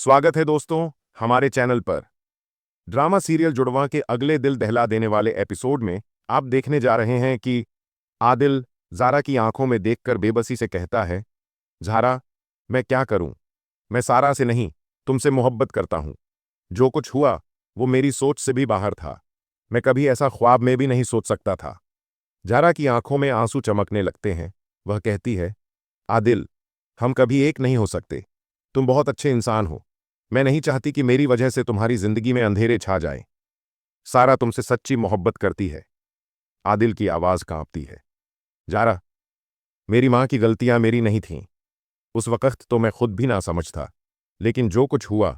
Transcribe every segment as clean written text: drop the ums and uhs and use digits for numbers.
स्वागत है दोस्तों हमारे चैनल पर। ड्रामा सीरियल जुड़वां के अगले दिल दहला देने वाले एपिसोड में आप देखने जा रहे हैं कि आदिल ज़ारा की आंखों में देखकर बेबसी से कहता है, ज़ारा, मैं क्या करूं? मैं सारा से नहीं, तुमसे मोहब्बत करता हूं। जो कुछ हुआ वो मेरी सोच से भी बाहर था। मैं कभी ऐसा ख्वाब में भी नहीं सोच सकता था। ज़ारा की आंखों में आंसू चमकने लगते हैं। वह कहती है, आदिल, हम कभी एक नहीं हो सकते। तुम बहुत अच्छे इंसान हो। मैं नहीं चाहती कि मेरी वजह से तुम्हारी जिंदगी में अंधेरे छा जाएं। सारा तुमसे सच्ची मोहब्बत करती है। आदिल की आवाज कांपती है। ज़ारा, मेरी मां की गलतियां मेरी नहीं थीं। उस वक्त तो मैं खुद भी ना समझता, लेकिन जो कुछ हुआ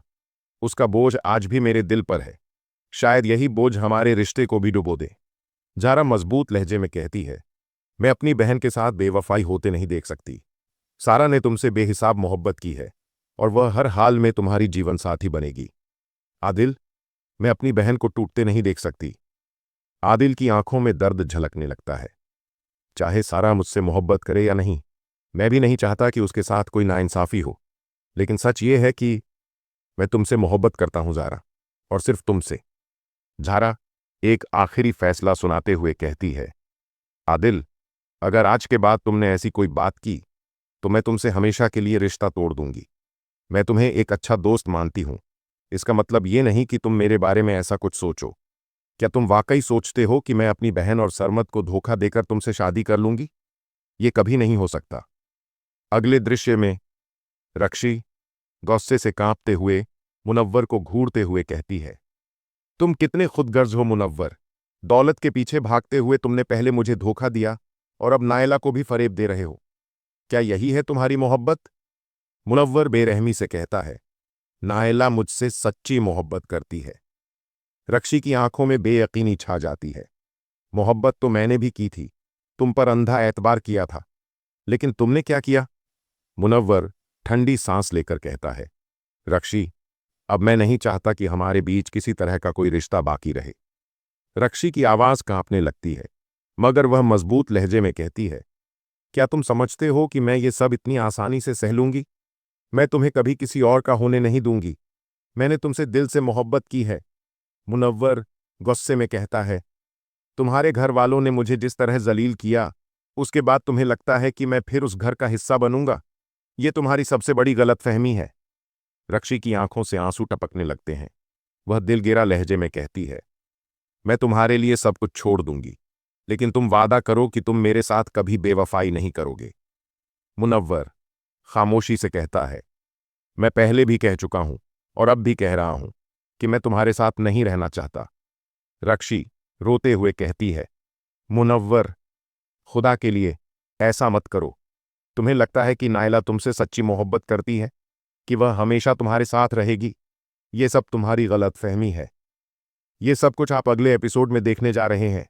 उसका बोझ आज भी मेरे दिल पर है। शायद यही बोझ हमारे रिश्ते को भी डुबो दे। ज़ारा मजबूत लहजे में कहती है, मैं अपनी बहन के साथ बेवफाई होते नहीं देख सकती। सारा ने तुमसे बेहिसाब मोहब्बत की है और वह हर हाल में तुम्हारी जीवन साथी बनेगी। आदिल, मैं अपनी बहन को टूटते नहीं देख सकती। आदिल की आंखों में दर्द झलकने लगता है। चाहे सारा मुझसे मोहब्बत करे या नहीं, मैं भी नहीं चाहता कि उसके साथ कोई नाइंसाफी हो। लेकिन सच ये है कि मैं तुमसे मोहब्बत करता हूं ज़ारा, और सिर्फ तुमसे। ज़ारा एक आखिरी फैसला सुनाते हुए कहती है, आदिल, अगर आज के बाद तुमने ऐसी कोई बात की तो मैं तुमसे हमेशा के लिए रिश्ता तोड़ दूंगी। मैं तुम्हें एक अच्छा दोस्त मानती हूं। इसका मतलब ये नहीं कि तुम मेरे बारे में ऐसा कुछ सोचो। क्या तुम वाकई सोचते हो कि मैं अपनी बहन और सरमत को धोखा देकर तुमसे शादी कर लूंगी? ये कभी नहीं हो सकता। अगले दृश्य में रक्षी गुस्से से कांपते हुए मुनव्वर को घूरते हुए कहती है, तुम कितने खुदगर्ज हो मुनव्वर। दौलत के पीछे भागते हुए तुमने पहले मुझे धोखा दिया और अब नायला को भी फरेब दे रहे हो। क्या यही है तुम्हारी मोहब्बत? मुनव्वर बेरहमी से कहता है, नायला मुझसे सच्ची मोहब्बत करती है। रक्षी की आंखों में बेयकीनी छा जाती है। मोहब्बत तो मैंने भी की थी, तुम पर अंधा एतबार किया था, लेकिन तुमने क्या किया? मुनव्वर ठंडी सांस लेकर कहता है, रक्षी, अब मैं नहीं चाहता कि हमारे बीच किसी तरह का कोई रिश्ता बाकी रहे। रक्षी की आवाज कांपने लगती है, मगर वह मजबूत लहजे में कहती है, क्या तुम समझते हो कि मैं ये सब इतनी आसानी से सह लूंगी? मैं तुम्हें कभी किसी और का होने नहीं दूंगी। मैंने तुमसे दिल से मोहब्बत की है। मुनव्वर गुस्से में कहता है, तुम्हारे घर वालों ने मुझे जिस तरह जलील किया, उसके बाद तुम्हें लगता है कि मैं फिर उस घर का हिस्सा बनूंगा? ये तुम्हारी सबसे बड़ी गलतफहमी है। रक्षी की आंखों से आंसू टपकने लगते हैं। वह दिलगिरा लहजे में कहती है, मैं तुम्हारे लिए सब कुछ छोड़ दूंगी, लेकिन तुम वादा करो कि तुम मेरे साथ कभी बेवफाई नहीं करोगे। मुनव्वर खामोशी से कहता है, मैं पहले भी कह चुका हूं और अब भी कह रहा हूं कि मैं तुम्हारे साथ नहीं रहना चाहता। रक्षी रोते हुए कहती है, मुनव्वर, खुदा के लिए ऐसा मत करो। तुम्हें लगता है कि नायला तुमसे सच्ची मोहब्बत करती है, कि वह हमेशा तुम्हारे साथ रहेगी? ये सब तुम्हारी गलतफहमी है। ये सब कुछ आप अगले एपिसोड में देखने जा रहे हैं।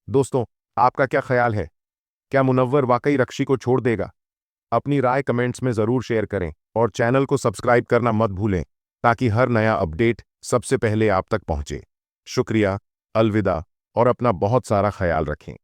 दोस्तों, आपका क्या ख्याल है? क्या मुनव्वर वाकई रक्षी को छोड़ देगा? अपनी राय कमेंट्स में ज़रूर शेयर करें और चैनल को सब्सक्राइब करना मत भूलें, ताकि हर नया अपडेट सबसे पहले आप तक पहुंचे। शुक्रिया, अलविदा और अपना बहुत सारा ख्याल रखें।